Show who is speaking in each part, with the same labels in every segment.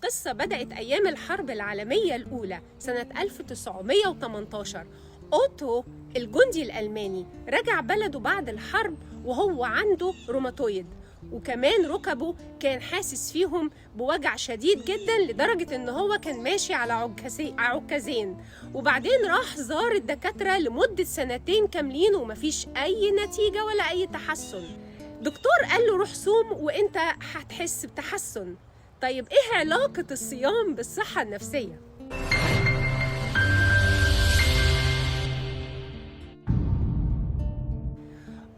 Speaker 1: القصة بدأت أيام الحرب العالمية الأولى سنة 1918. أوتو الجندي الألماني رجع بلده بعد الحرب وهو عنده روماتويد، وكمان ركبه كان حاسس فيهم بوجع شديد جدا لدرجة إن هو كان ماشي على عكازين. وبعدين راح زار الدكاترة لمدة 2 كاملين ومفيش أي نتيجة ولا أي تحسن. دكتور قال له روح صوم وإنت هتحس بتحسن. طيب إيه علاقة الصيام بالصحة النفسية؟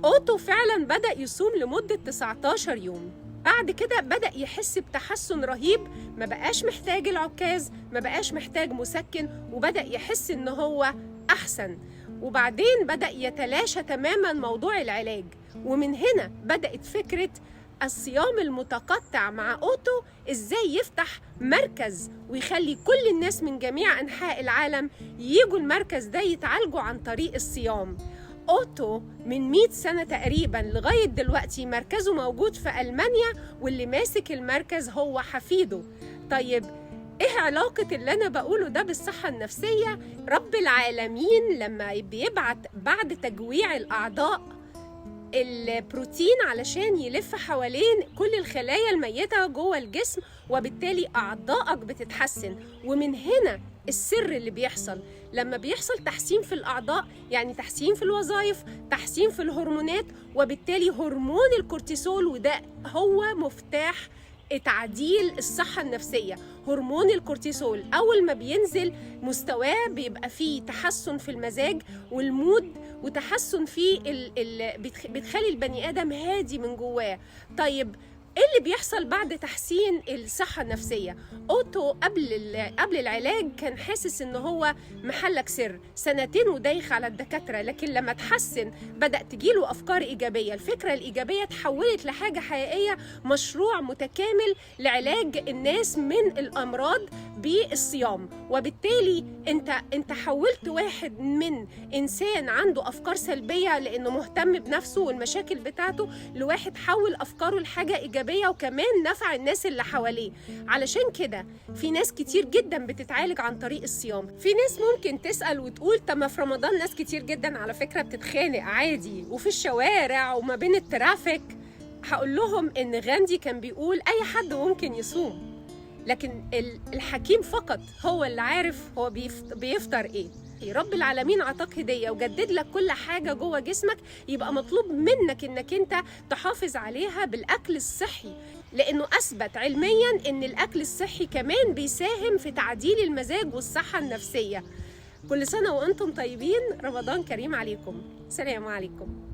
Speaker 1: أوتو فعلا بدأ يصوم لمدة 19 يوم. بعد كده بدأ يحس بتحسن رهيب، ما بقاش محتاج العكاز، ما بقاش محتاج مسكن، وبدأ يحس إن هو أحسن. وبعدين بدأ يتلاشى تماما موضوع العلاج، ومن هنا بدأت فكرة الصيام المتقطع مع أوتو، إزاي يفتح مركز ويخلي كل الناس من جميع أنحاء العالم ييجوا المركز ده يتعالجوا عن طريق الصيام. أوتو من 100 سنة تقريباً لغاية دلوقتي مركزه موجود في ألمانيا، واللي ماسك المركز هو حفيده. طيب إيه علاقة اللي أنا بقوله ده بالصحة النفسية؟ رب العالمين لما بيبعت بعد تجويع الأعضاء البروتين علشان يلف حوالين كل الخلايا الميتة جوه الجسم، وبالتالي أعضائك بتتحسن. ومن هنا السر اللي بيحصل لما بيحصل تحسين في الأعضاء، يعني تحسين في الوظائف، تحسين في الهرمونات، وبالتالي هرمون الكورتيسول، وده هو مفتاح تعديل الصحة النفسية. هرمون الكورتيسول أول ما بينزل مستواه بيبقى فيه تحسن في المزاج والمود، وتحسن في بتخلي البني آدم هادي من جواه. طيب ايه اللي بيحصل بعد تحسين الصحة النفسية؟ أوتو قبل العلاج كان حاسس ان هو محلك سر 2 ودايخ على الدكاترة، لكن لما تحسن بدأ تجيله أفكار إيجابية. الفكرة الإيجابية تحولت لحاجة حقيقية، مشروع متكامل لعلاج الناس من الأمراض بالصيام. وبالتالي انت حولت واحد من إنسان عنده أفكار سلبية لأنه مهتم بنفسه والمشاكل بتاعته، لواحد حول أفكاره لحاجة إيجابية وكمان نفع الناس اللي حواليه. علشان كده في ناس كتير جدا بتتعالج عن طريق الصيام. في ناس ممكن تسأل وتقول طب ما في رمضان ناس كتير جدا على فكرة بتتخانق عادي وفي الشوارع وما بين الترافيك. هقول لهم إن غاندي كان بيقول أي حد ممكن يصوم، لكن الحكيم فقط هو اللي عارف هو بيفطر إيه. رب العالمين عطاك هدية وجدد لك كل حاجة جوه جسمك، يبقى مطلوب منك انك انت تحافظ عليها بالأكل الصحي، لأنه أثبت علميا ان الأكل الصحي كمان بيساهم في تعديل المزاج والصحة النفسية. كل سنة وأنتم طيبين، رمضان كريم عليكم. سلام عليكم.